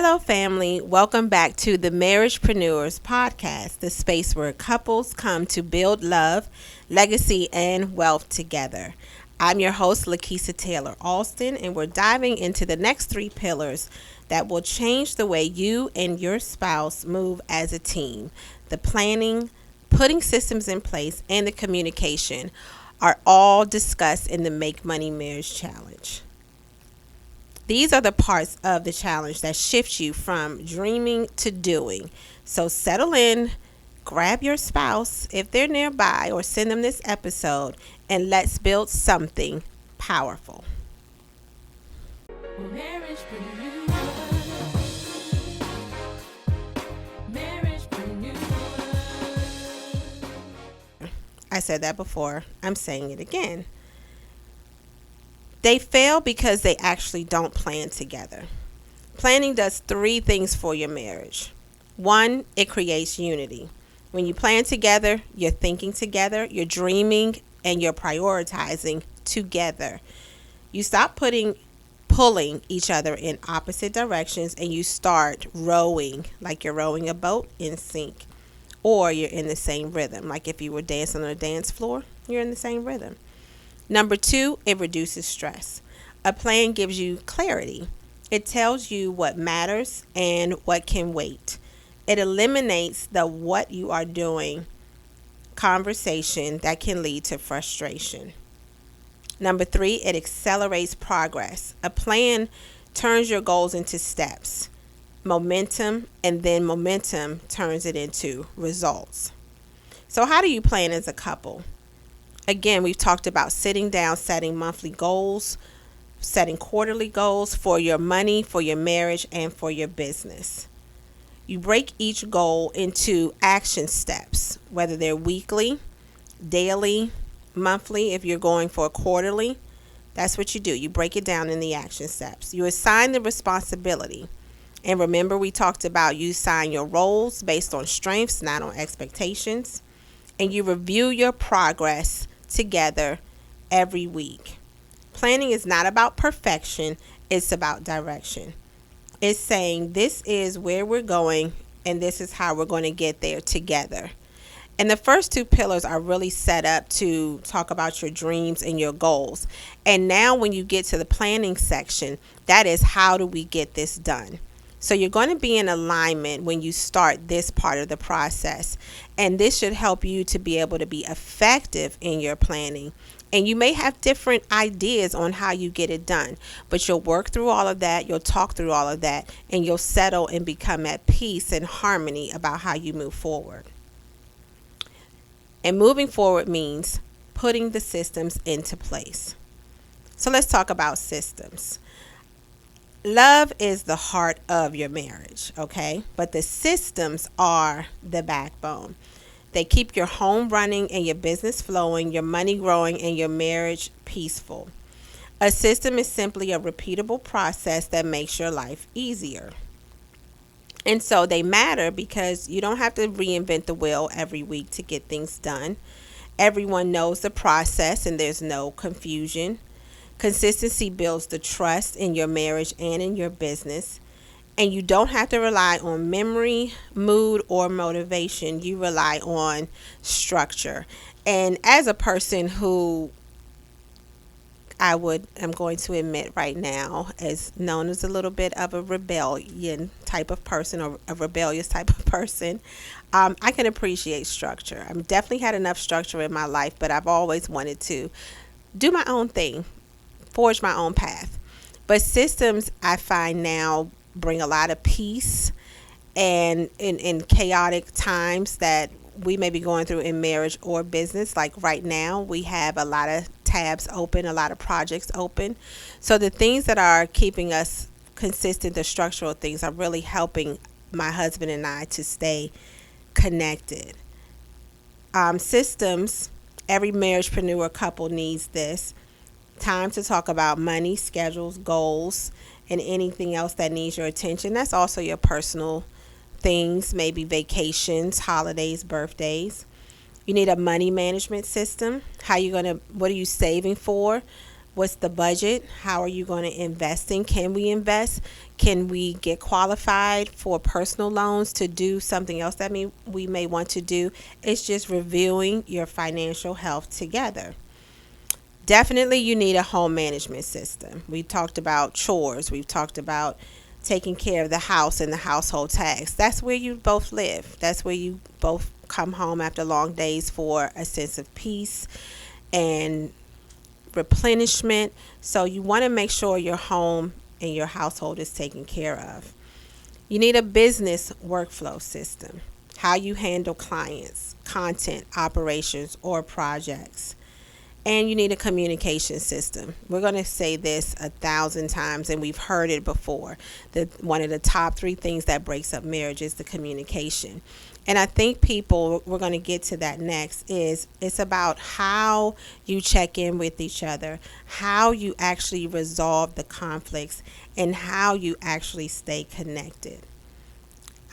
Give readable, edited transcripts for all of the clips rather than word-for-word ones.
Hello, family. Welcome back to the Marriagepreneurs Podcast, the space where couples come to build love, legacy, and wealth together. I'm your host, LaKisa Taylor-Allston, and we're diving into the next three pillars that will change the way you and your spouse move as a team. The planning, putting systems in place, and the communication are all discussed in the Make Money Marriage Challenge. These are the parts of the challenge that shift you from dreaming to doing. So settle in, grab your spouse if they're nearby, or send them this episode, and let's build something powerful. I said that before. I'm saying it again. They fail because they actually don't plan together. Planning does three things for your marriage. One, it creates unity. When you plan together, you're thinking together, you're dreaming, and you're prioritizing together. You stop pulling each other in opposite directions, and you start rowing like you're rowing a boat in sync, or you're in the same rhythm. Like if you were dancing on a dance floor, you're in the same rhythm. Number two, it reduces stress. A plan gives you clarity. It tells you what matters and what can wait. It eliminates the what you are doing conversation that can lead to frustration. Number three, it accelerates progress. A plan turns your goals into steps, momentum, and then momentum turns it into results. So how do you plan as a couple? Again, we've talked about sitting down, setting monthly goals, setting quarterly goals for your money, for your marriage, and for your business. You break each goal into action steps, whether they're weekly, daily, monthly. If you're going for a quarterly, that's what you do. You break it down in the action steps. You assign the responsibility. And remember, we talked about you assign your roles based on strengths, not on expectations. And you review your progress together every week. Planning is not about perfection, it's about direction. It's saying this is where we're going and this is how we're going to get there together. And the first two pillars are really set up to talk about your dreams and your goals. And now when you get to the planning section, that is how do we get this done? So you're going to be in alignment when you start this part of the process. And this should help you to be able to be effective in your planning. And you may have different ideas on how you get it done, but you'll work through all of that. You'll talk through all of that, and you'll settle and become at peace and harmony about how you move forward. And moving forward means putting the systems into place. So let's talk about systems. Love is the heart of your marriage, okay? But the systems are the backbone. They keep your home running and your business flowing, your money growing, and your marriage peaceful. A system is simply a repeatable process that makes your life easier. And so they matter because you don't have to reinvent the wheel every week to get things done. Everyone knows the process and there's no confusion. Consistency builds the trust in your marriage and in your business. And you don't have to rely on memory, mood, or motivation. You rely on structure. And as a person who I'm going to admit right now is known as a little bit of a rebellion type of person, or a rebellious type of person, I can appreciate structure. I've definitely had enough structure in my life, but I've always wanted to do my own thing, forge my own path. But systems, I find now, bring a lot of peace, and in chaotic times that we may be going through in marriage or business. Like right now, we have a lot of tabs open, a lot of projects open. So the things that are keeping us consistent, the structural things, are really helping my husband and I to stay connected. Systems, every marriagepreneur couple needs this. Time to talk about money, schedules, goals, and anything else that needs your attention. That's also your personal things, maybe vacations, holidays, birthdays. You need a money management system. What are you saving for? What's the budget? How are you going to invest in? Can we invest? Can we get qualified for personal loans to do something else that we may want to do? It's just reviewing your financial health together. Definitely, you need a home management system. We talked about chores. We've talked about taking care of the house and the household tasks. That's where you both live. That's where you both come home after long days for a sense of peace and replenishment. So you want to make sure your home and your household is taken care of. You need a business workflow system. How you handle clients, content, operations, or projects. And you need a communication system. We're going to say this 1,000 times, and we've heard it before. That one of the top 3 things that breaks up marriage is the communication. And I think we're going to get to that next, it's about how you check in with each other, how you actually resolve the conflicts, and how you actually stay connected.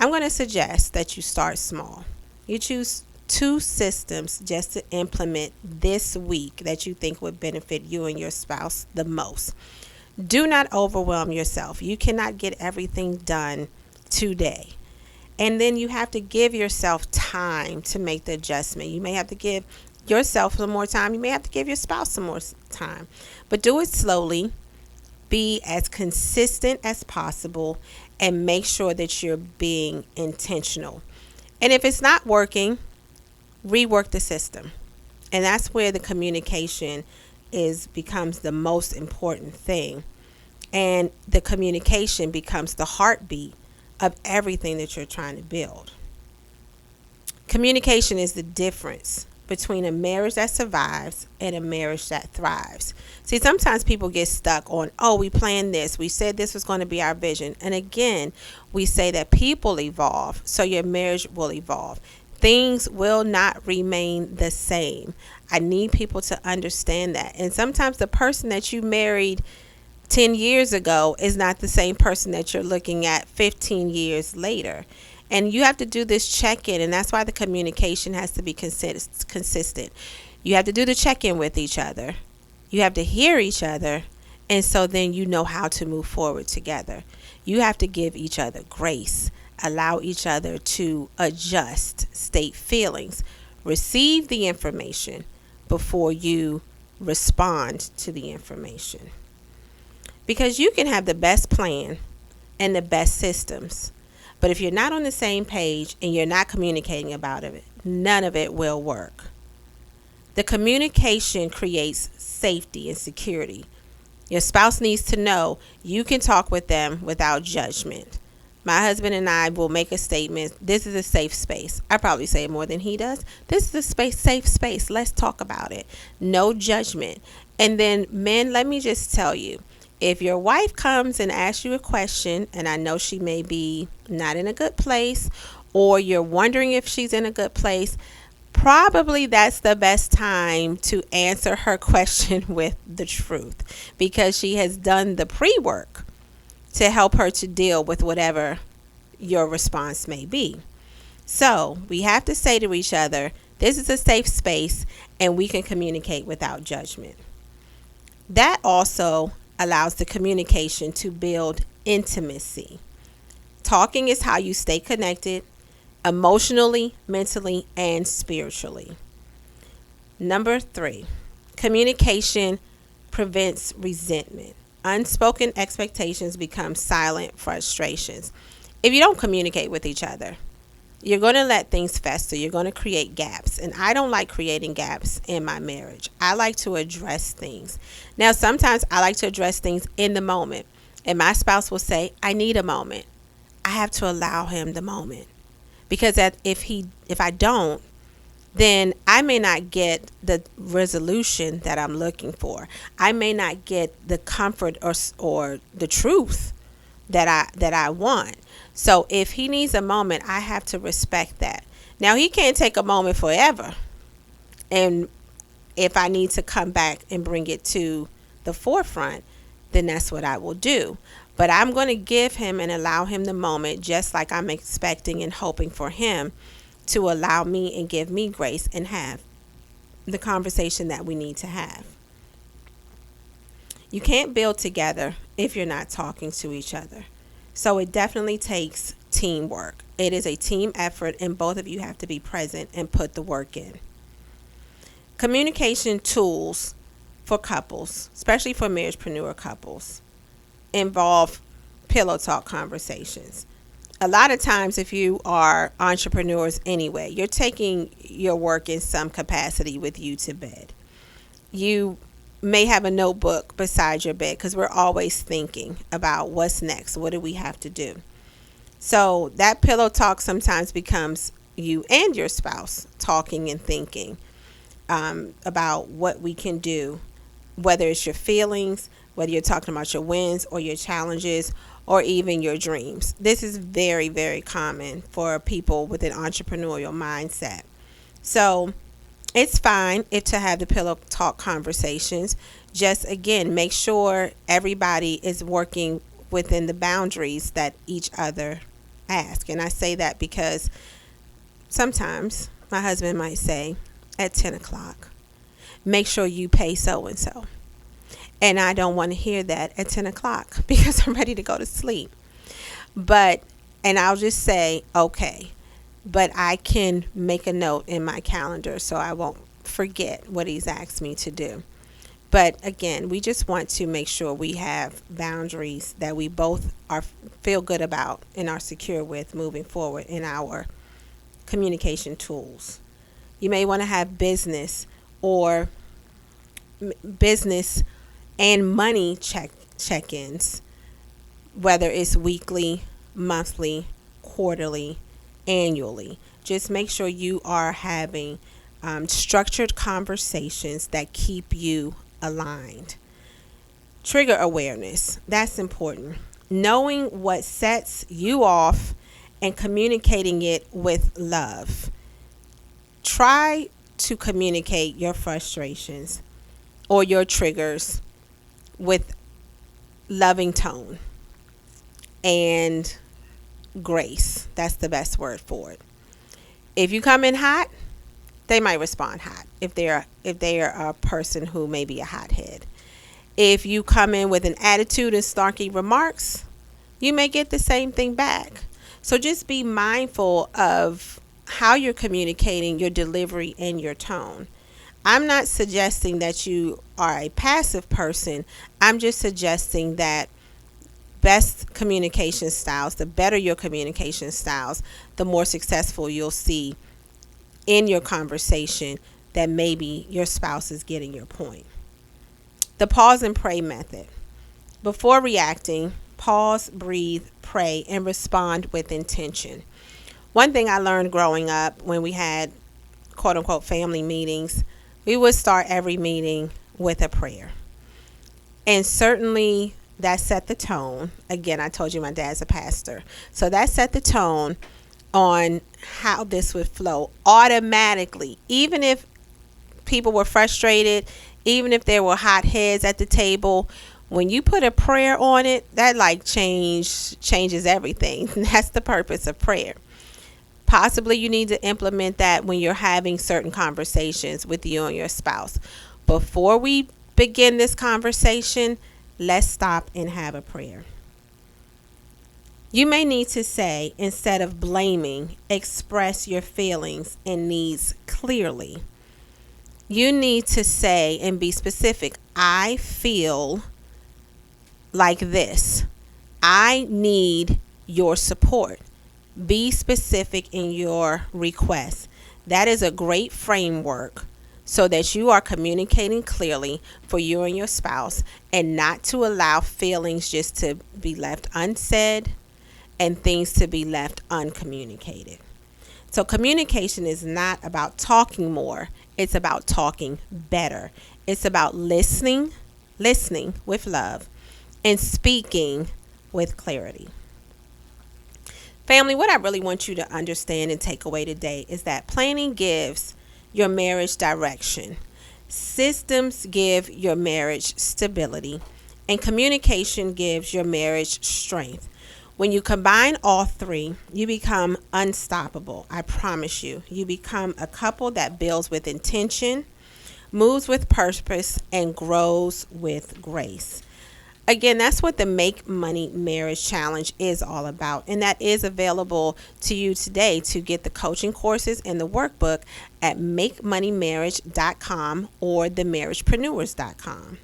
I'm going to suggest that you start small. You choose 2 systems just to implement this week that you think would benefit you and your spouse the most. Do not overwhelm yourself. You cannot get everything done today. And then you have to give yourself time to make the adjustment. You may have to give yourself some more time. You may have to give your spouse some more time. But do it slowly. Be as consistent as possible and make sure that you're being intentional. And if it's not working, rework the system. And that's where the communication becomes the most important thing. And the communication becomes the heartbeat of everything that you're trying to build. Communication is the difference between a marriage that survives and a marriage that thrives. See, sometimes people get stuck on, we planned this. We said this was going to be our vision. And again, we say that people evolve, so your marriage will evolve. Things will not remain the same. I need people to understand that. And sometimes the person that you married 10 years ago is not the same person that you're looking at 15 years later. And you have to do this check-in, and that's why the communication has to be consistent. You have to do the check-in with each other. You have to hear each other, and so then you know how to move forward together. You have to give each other grace, allow each other to adjust, state feelings, receive the information before you respond to the information. Because you can have the best plan and the best systems, but if you're not on the same page and you're not communicating about it, none of it will work. The communication creates safety and security. Your spouse needs to know you can talk with them without judgment. My husband and I will make a statement. This is a safe space. I probably say it more than he does. This is a safe space. Let's talk about it. No judgment. And then, men, let me just tell you, if your wife comes and asks you a question, and I know she may be not in a good place, or you're wondering if she's in a good place, probably that's the best time to answer her question with the truth, because she has done the pre-work to help her to deal with whatever your response may be. So we have to say to each other, this is a safe space and we can communicate without judgment. That also allows the communication to build intimacy. Talking is how you stay connected emotionally, mentally, and spiritually. Number 3, communication prevents resentment. Unspoken expectations become silent frustrations. If you don't communicate with each other, you're going to let things fester. You're going to create gaps. And I don't like creating gaps in my marriage. I like to address things. Now, sometimes I like to address things in the moment. And my spouse will say, I need a moment. I have to allow him the moment. Because if I don't, then I may not get the resolution that I'm looking for. I may not get the comfort or the truth that I want. So if he needs a moment, I have to respect that. Now, he can't take a moment forever. And if I need to come back and bring it to the forefront, then that's what I will do. But I'm going to give him and allow him the moment, just like I'm expecting and hoping for him to allow me and give me grace and have the conversation that we need to have. You can't build together if you're not talking to each other. So it definitely takes teamwork. It is a team effort, and both of you have to be present and put the work in. Communication tools for couples, especially for marriagepreneur couples, involve pillow talk conversations. A lot of times, if you are entrepreneurs anyway, you're taking your work in some capacity with you to bed. You may have a notebook beside your bed because we're always thinking about what's next. What do we have to do? So that pillow talk sometimes becomes you and your spouse talking and thinking about what we can do, whether it's your feelings, whether you're talking about your wins or your challenges or even your dreams. This is very, very common for people with an entrepreneurial mindset. So it's fine to have the pillow talk conversations. Just again, make sure everybody is working within the boundaries that each other ask. And I say that because sometimes my husband might say at 10 o'clock, make sure you pay so-and-so. And I don't want to hear that at 10 o'clock because I'm ready to go to sleep. And I'll just say, okay, but I can make a note in my calendar so I won't forget what he's asked me to do. But again, we just want to make sure we have boundaries that we both feel good about and are secure with moving forward in our communication tools. You may want to have business and money check-ins, whether it's weekly, monthly, quarterly, annually. Just make sure you are having structured conversations that keep you aligned. Trigger awareness. That's important. Knowing what sets you off and communicating it with love. Try to communicate your frustrations or your triggers with loving tone and grace. That's the best word for it. If you come in hot, they might respond hot if they are a person who may be a hothead. If you come in with an attitude and snarky remarks, you may get the same thing back. So just be mindful of how you're communicating, your delivery, and your tone. I'm not suggesting that you are a passive person. I'm just suggesting that best communication styles, the better your communication styles, the more successful you'll see in your conversation that maybe your spouse is getting your point. The pause and pray method. Before reacting, pause, breathe, pray, and respond with intention. One thing I learned growing up when we had quote unquote family meetings, we would start every meeting with a prayer. And certainly that set the tone. Again, I told you my dad's a pastor. So that set the tone on how this would flow automatically. Even if people were frustrated, even if there were hot heads at the table, when you put a prayer on it, that changes everything. That's the purpose of prayer. Possibly you need to implement that when you're having certain conversations with you and your spouse. Before we begin this conversation, let's stop and have a prayer. You may need to say, instead of blaming, express your feelings and needs clearly. You need to say and be specific. I feel like this. I need your support. Be specific in your request. That is a great framework so that you are communicating clearly for you and your spouse, and not to allow feelings just to be left unsaid and things to be left uncommunicated. So communication is not about talking more. It's about talking better. It's about listening with love, and speaking with clarity. Family, what I really want you to understand and take away today is that planning gives your marriage direction. Systems give your marriage stability, and communication gives your marriage strength. When you combine all three, you become unstoppable. I promise you. You become a couple that builds with intention, moves with purpose, and grows with grace. Again, that's what the Make Money Marriage Challenge is all about. And that is available to you today to get the coaching courses and the workbook at makemoneymarriage.com or themarriagepreneurs.com.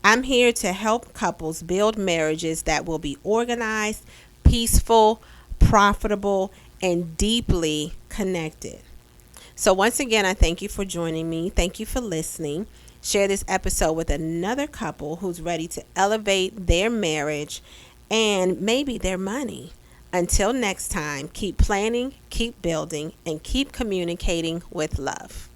I'm here to help couples build marriages that will be organized, peaceful, profitable, and deeply connected. So once again, I thank you for joining me. Thank you for listening. Share this episode with another couple who's ready to elevate their marriage and maybe their money. Until next time, keep planning, keep building, and keep communicating with love.